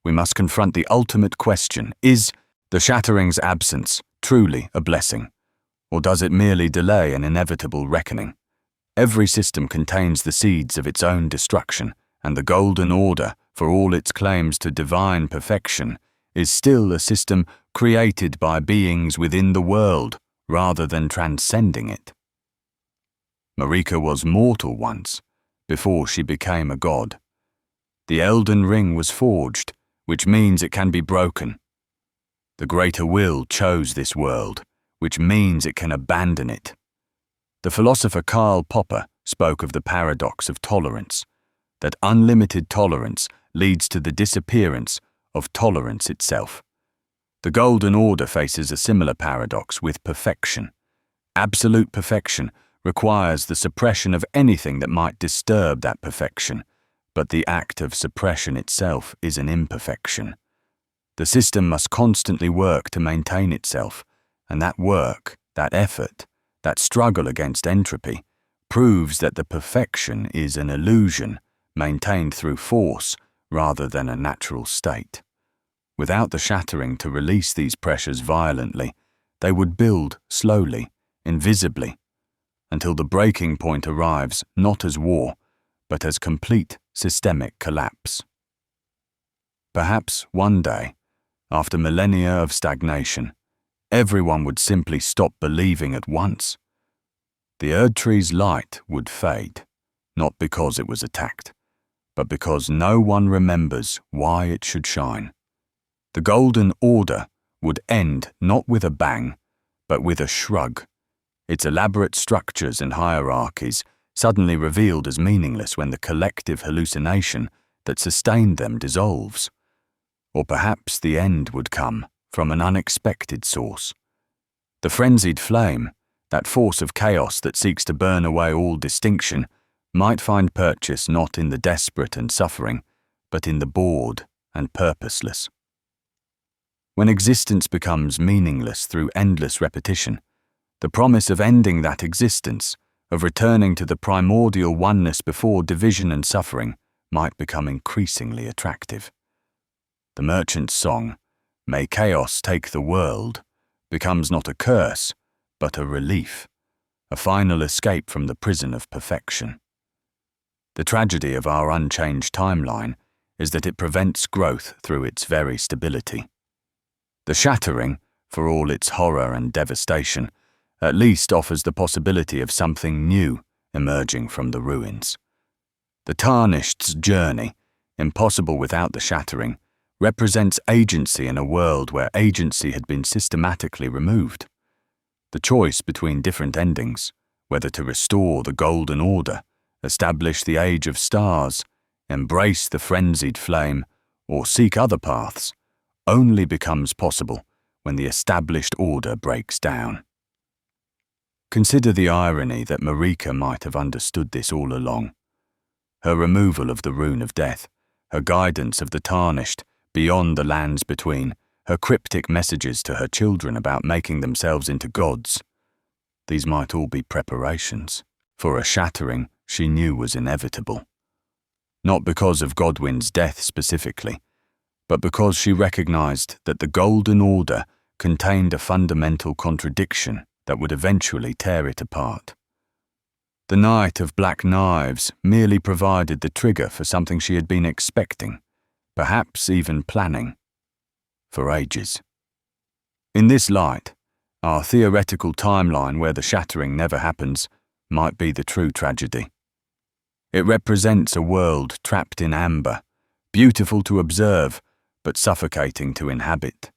we must confront the ultimate question: is the Shattering's absence truly a blessing, or does it merely delay an inevitable reckoning? Every system contains the seeds of its own destruction, and the Golden Order, for all its claims to divine perfection, is still a system created by beings within the world rather than transcending it. Marika was mortal once, before she became a god. The Elden Ring was forged, which means it can be broken. The greater will chose this world, which means it can abandon it. The philosopher Karl Popper spoke of the paradox of tolerance, that unlimited tolerance leads to the disappearance of tolerance itself. The Golden Order faces a similar paradox with perfection. Absolute perfection requires the suppression of anything that might disturb that perfection, but the act of suppression itself is an imperfection. The system must constantly work to maintain itself, and that work, that effort, that struggle against entropy, proves that the perfection is an illusion maintained through force rather than a natural state. Without the shattering to release these pressures violently, they would build slowly, invisibly, until the breaking point arrives not as war, but as complete systemic collapse. Perhaps one day, after millennia of stagnation, everyone would simply stop believing at once. The Erdtree's light would fade, not because it was attacked, but because no one remembers why it should shine. The Golden Order would end not with a bang, but with a shrug, its elaborate structures and hierarchies suddenly revealed as meaningless when the collective hallucination that sustained them dissolves. Or perhaps the end would come from an unexpected source. The frenzied flame, that force of chaos that seeks to burn away all distinction, might find purchase not in the desperate and suffering, but in the bored and purposeless. When existence becomes meaningless through endless repetition, the promise of ending that existence, of returning to the primordial oneness before division and suffering, might become increasingly attractive. The merchant's song, "May chaos take the world," becomes not a curse, but a relief, a final escape from the prison of perfection. The tragedy of our unchanged timeline is that it prevents growth through its very stability. The shattering, for all its horror and devastation, at least offers the possibility of something new emerging from the ruins. The Tarnished's journey, impossible without the shattering, represents agency in a world where agency had been systematically removed. The choice between different endings, whether to restore the Golden Order, establish the Age of Stars, embrace the frenzied flame, or seek other paths, only becomes possible when the established order breaks down. Consider the irony that Marika might have understood this all along. Her removal of the Rune of Death, her guidance of the Tarnished beyond the lands between, her cryptic messages to her children about making themselves into gods. These might all be preparations for a shattering she knew was inevitable. Not because of Godwyn's death specifically, but because she recognized that the Golden Order contained a fundamental contradiction that would eventually tear it apart. The Night of Black Knives merely provided the trigger for something she had been expecting, perhaps even planning, for ages. In this light, our theoretical timeline where the shattering never happens might be the true tragedy. It represents a world trapped in amber, beautiful to observe, but suffocating to inhabit.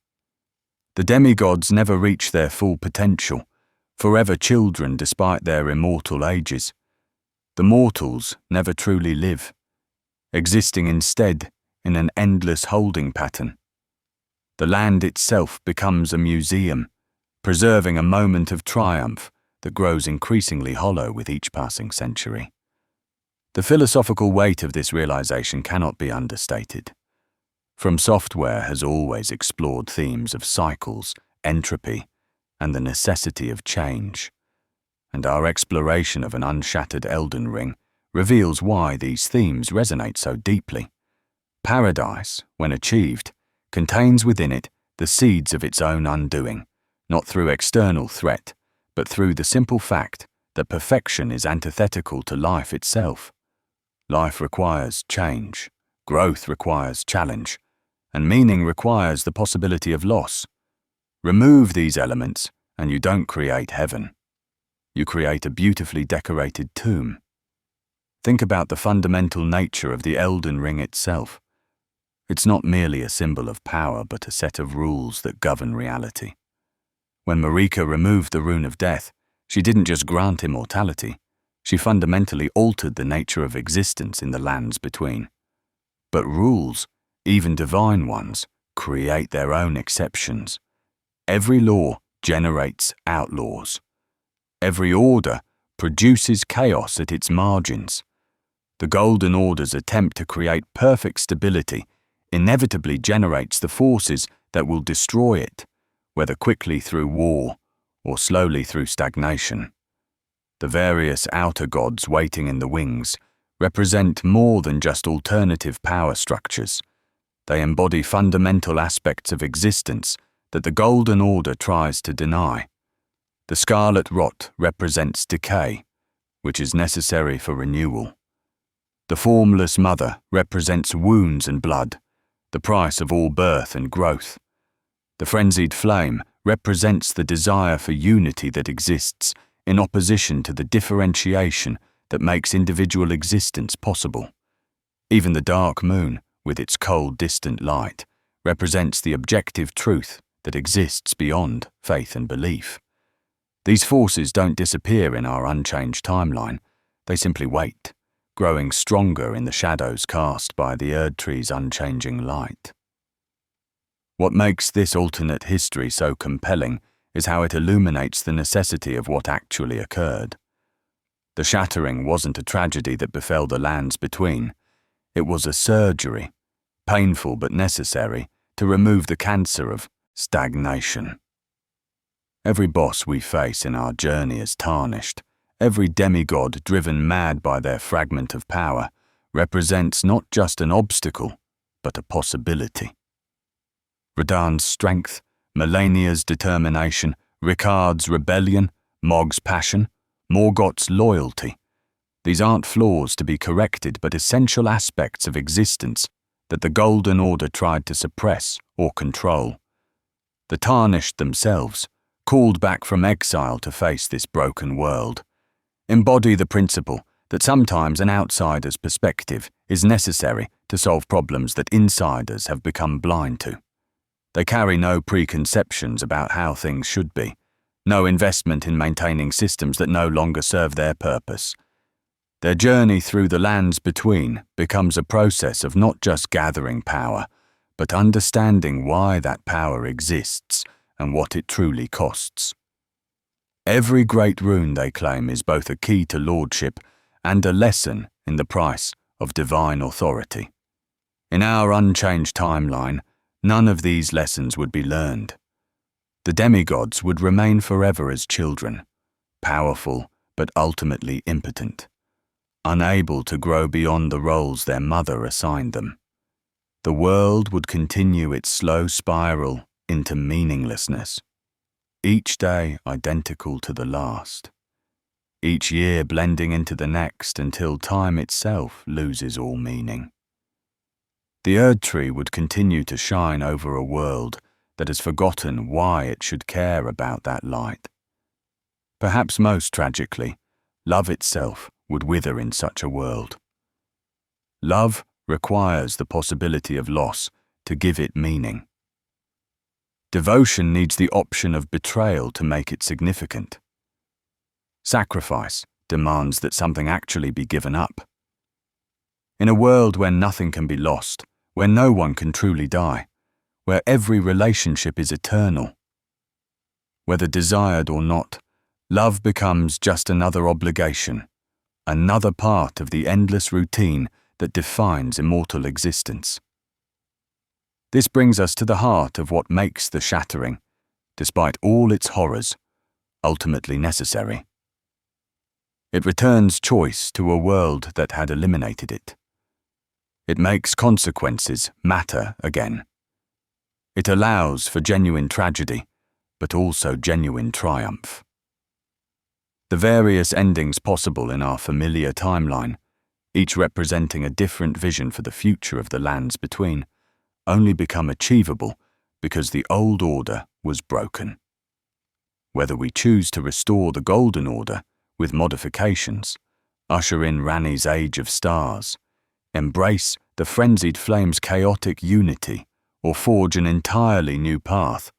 The demigods never reach their full potential, forever children despite their immortal ages. The mortals never truly live, existing instead in an endless holding pattern. The land itself becomes a museum, preserving a moment of triumph that grows increasingly hollow with each passing century. The philosophical weight of this realization cannot be understated. From Software has always explored themes of cycles, entropy, and the necessity of change, and our exploration of an unshattered Elden Ring reveals why these themes resonate so deeply. Paradise, when achieved, contains within it the seeds of its own undoing, not through external threat, but through the simple fact that perfection is antithetical to life itself. Life requires change, growth requires challenge, and meaning requires the possibility of loss. Remove these elements, and you don't create heaven. You create a beautifully decorated tomb. Think about the fundamental nature of the Elden Ring itself. It's not merely a symbol of power, but a set of rules that govern reality. When Marika removed the Rune of Death, she didn't just grant immortality, she fundamentally altered the nature of existence in the lands between. But rules, even divine ones, create their own exceptions. Every law generates outlaws. Every order produces chaos at its margins. The Golden Order's attempt to create perfect stability inevitably generates the forces that will destroy it, whether quickly through war or slowly through stagnation. The various outer gods waiting in the wings represent more than just alternative power structures. They embody fundamental aspects of existence that the Golden Order tries to deny. The Scarlet Rot represents decay, which is necessary for renewal. The Formless Mother represents wounds and blood, the price of all birth and growth. The Frenzied Flame represents the desire for unity that exists in opposition to the differentiation that makes individual existence possible. Even the Dark Moon, with its cold, distant light, represents the objective truth that exists beyond faith and belief. These forces don't disappear in our unchanged timeline, they simply wait, growing stronger in the shadows cast by the Erdtree's unchanging light. What makes this alternate history so compelling is how it illuminates the necessity of what actually occurred. The Shattering wasn't a tragedy that befell the lands between. It was a surgery, painful but necessary, to remove the cancer of stagnation. Every boss we face in our journey is tarnished. Every demigod driven mad by their fragment of power represents not just an obstacle, but a possibility. Radahn's strength, Malenia's determination, Rykard's rebellion, Mohg's passion, Morgott's loyalty. These aren't flaws to be corrected, but essential aspects of existence that the Golden Order tried to suppress or control. The tarnished themselves, called back from exile to face this broken world, embody the principle that sometimes an outsider's perspective is necessary to solve problems that insiders have become blind to. They carry no preconceptions about how things should be, no investment in maintaining systems that no longer serve their purpose. Their journey through the lands between becomes a process of not just gathering power, but understanding why that power exists and what it truly costs. Every great rune they claim is both a key to lordship and a lesson in the price of divine authority. In our unchanged timeline, none of these lessons would be learned. The demigods would remain forever as children, powerful but ultimately impotent, unable to grow beyond the roles their mother assigned them. The world would continue its slow spiral into meaninglessness, each day identical to the last, each year blending into the next until time itself loses all meaning. The Erdtree would continue to shine over a world that has forgotten why it should care about that light. Perhaps most tragically, love itself would wither in such a world. Love requires the possibility of loss to give it meaning. Devotion needs the option of betrayal to make it significant. Sacrifice demands that something actually be given up. In a world where nothing can be lost, where no one can truly die, where every relationship is eternal, whether desired or not, love becomes just another obligation, another part of the endless routine that defines immortal existence. This brings us to the heart of what makes the Shattering, despite all its horrors, ultimately necessary. It returns choice to a world that had eliminated it. It makes consequences matter again. It allows for genuine tragedy, but also genuine triumph. The various endings possible in our familiar timeline, each representing a different vision for the future of the lands between, only become achievable because the old order was broken. Whether we choose to restore the Golden Order with modifications, usher in Ranni's Age of Stars, embrace the Frenzied Flame's chaotic unity, or forge an entirely new path,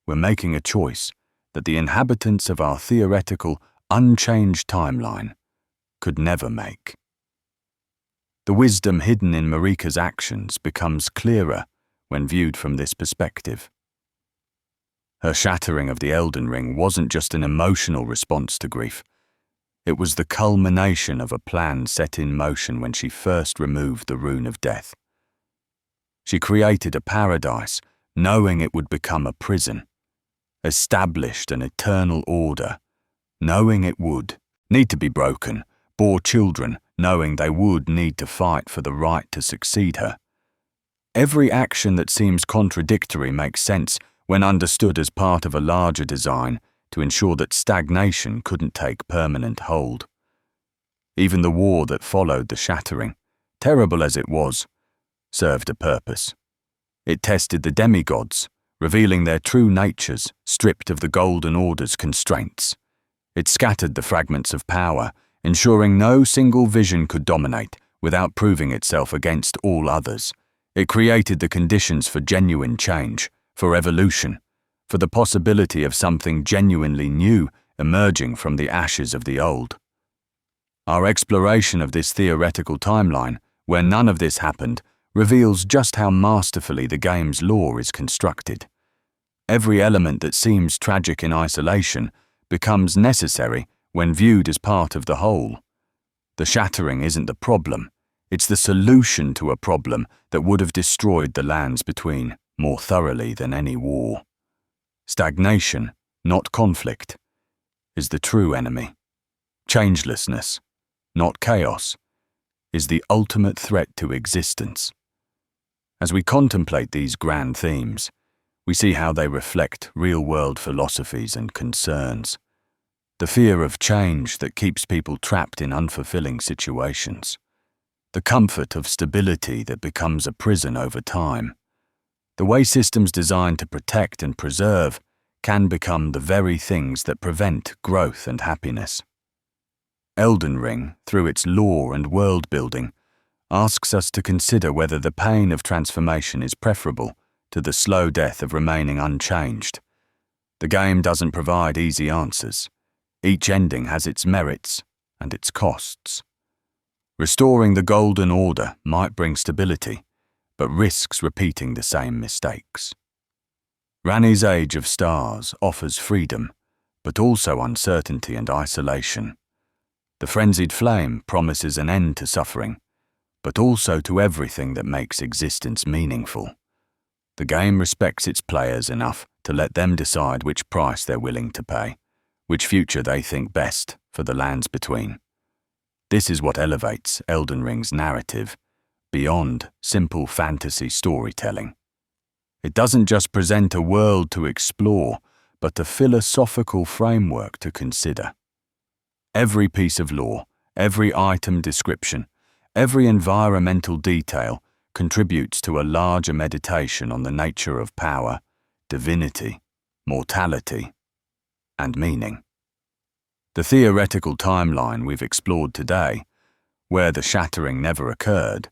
we're making a choice that the inhabitants of our theoretical, unchanged timeline could never make. The wisdom hidden in Marika's actions becomes clearer when viewed from this perspective. Her shattering of the Elden Ring wasn't just an emotional response to grief. It was the culmination of a plan set in motion when she first removed the Rune of Death. She created a paradise, knowing it would become a prison, established an eternal order, knowing it would need to be broken, bore children, knowing they would need to fight for the right to succeed her. Every action that seems contradictory makes sense when understood as part of a larger design to ensure that stagnation couldn't take permanent hold. Even the war that followed the Shattering, terrible as it was, served a purpose. It tested the demigods, revealing their true natures, stripped of the Golden Order's constraints. It scattered the fragments of power, ensuring no single vision could dominate without proving itself against all others. It created the conditions for genuine change, for evolution, for the possibility of something genuinely new emerging from the ashes of the old. Our exploration of this theoretical timeline, where none of this happened, reveals just how masterfully the game's lore is constructed. Every element that seems tragic in isolation becomes necessary when viewed as part of the whole. The Shattering isn't the problem, it's the solution to a problem that would have destroyed the lands between more thoroughly than any war. Stagnation, not conflict, is the true enemy. Changelessness, not chaos, is the ultimate threat to existence. As we contemplate these grand themes, we see how they reflect real-world philosophies and concerns. The fear of change that keeps people trapped in unfulfilling situations. The comfort of stability that becomes a prison over time. The way systems designed to protect and preserve can become the very things that prevent growth and happiness. Elden Ring, through its lore and world-building, asks us to consider whether the pain of transformation is preferable to the slow death of remaining unchanged. The game doesn't provide easy answers. Each ending has its merits and its costs. Restoring the Golden Order might bring stability, but risks repeating the same mistakes. Ranni's Age of Stars offers freedom, but also uncertainty and isolation. The Frenzied Flame promises an end to suffering, but also to everything that makes existence meaningful. The game respects its players enough to let them decide which price they're willing to pay, which future they think best for the lands between. This is what elevates Elden Ring's narrative beyond simple fantasy storytelling. It doesn't just present a world to explore, but a philosophical framework to consider. Every piece of lore, every item description, every environmental detail contributes to a larger meditation on the nature of power, divinity, mortality, and meaning. The theoretical timeline we've explored today, where the Shattering never occurred,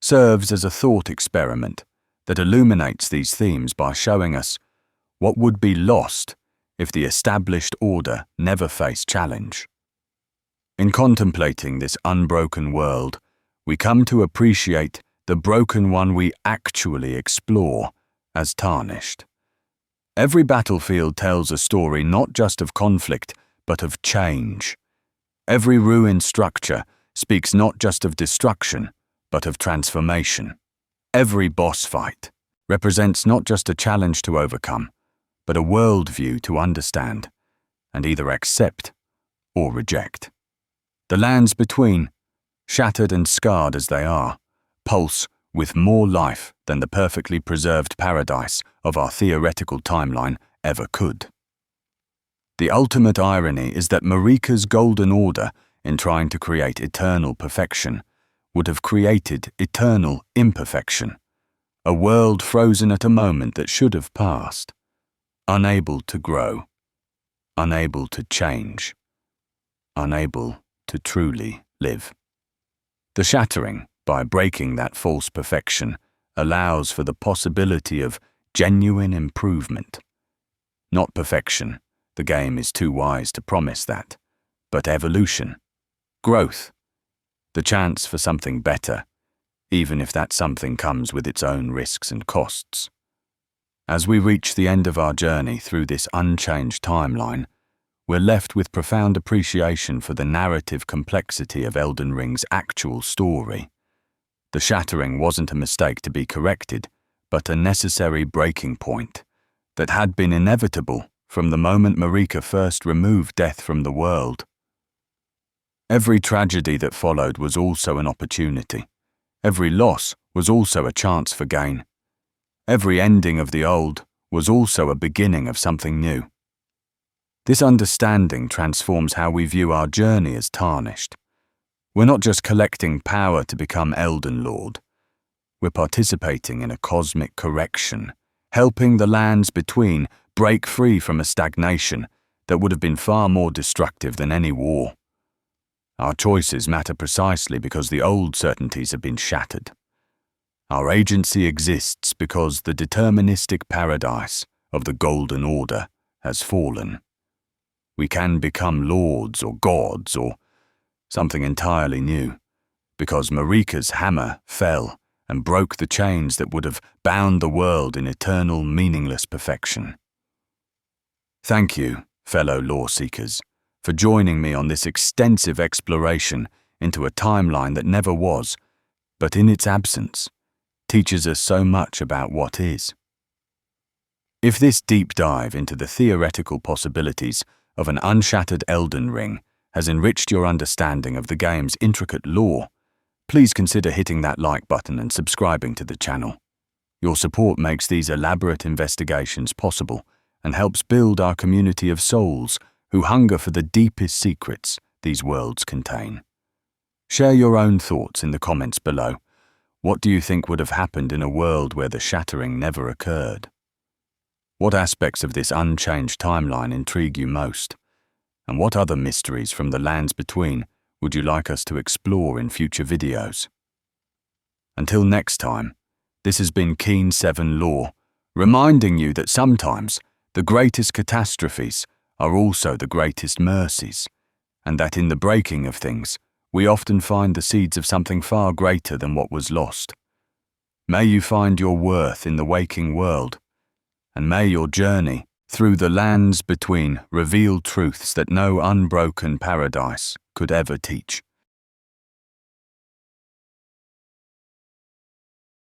serves as a thought experiment that illuminates these themes by showing us what would be lost if the established order never faced challenge. In contemplating this unbroken world, we come to appreciate the broken one we actually explore as tarnished. Every battlefield tells a story not just of conflict, but of change. Every ruined structure speaks not just of destruction, but of transformation. Every boss fight represents not just a challenge to overcome, but a worldview to understand and either accept or reject. The lands between, shattered and scarred as they are, pulse with more life than the perfectly preserved paradise of our theoretical timeline ever could. The ultimate irony is that Marika's Golden Order, in trying to create eternal perfection, would have created eternal imperfection, a world frozen at a moment that should have passed, unable to grow, unable to change, unable to truly live. The Shattering, by breaking that false perfection, allows for the possibility of genuine improvement. Not perfection, the game is too wise to promise that, but evolution, growth, the chance for something better, even if that something comes with its own risks and costs. As we reach the end of our journey through this unchanged timeline, we're left with profound appreciation for the narrative complexity of Elden Ring's actual story. The Shattering wasn't a mistake to be corrected, but a necessary breaking point that had been inevitable from the moment Marika first removed death from the world. Every tragedy that followed was also an opportunity. Every loss was also a chance for gain. Every ending of the old was also a beginning of something new. This understanding transforms how we view our journey as tarnished. We're not just collecting power to become Elden Lord. We're participating in a cosmic correction, helping the lands between break free from a stagnation that would have been far more destructive than any war. Our choices matter precisely because the old certainties have been shattered. Our agency exists because the deterministic paradise of the Golden Order has fallen. We can become lords or gods or something entirely new, because Marika's hammer fell and broke the chains that would have bound the world in eternal, meaningless perfection. Thank you, fellow lore seekers, for joining me on this extensive exploration into a timeline that never was, but in its absence, teaches us so much about what is. If this deep dive into the theoretical possibilities of an unshattered Elden Ring has enriched your understanding of the game's intricate lore, please consider hitting that like button and subscribing to the channel. Your support makes these elaborate investigations possible and helps build our community of souls who hunger for the deepest secrets these worlds contain. Share your own thoughts in the comments below. What do you think would have happened in a world where the Shattering never occurred? What aspects of this unchanged timeline intrigue you most? And what other mysteries from the lands between would you like us to explore in future videos? Until next time, this has been Keen 7 Lore, reminding you that sometimes the greatest catastrophes are also the greatest mercies, and that in the breaking of things, we often find the seeds of something far greater than what was lost. May you find your worth in the waking world, and may your journey through the lands between reveal truths that no unbroken paradise could ever teach.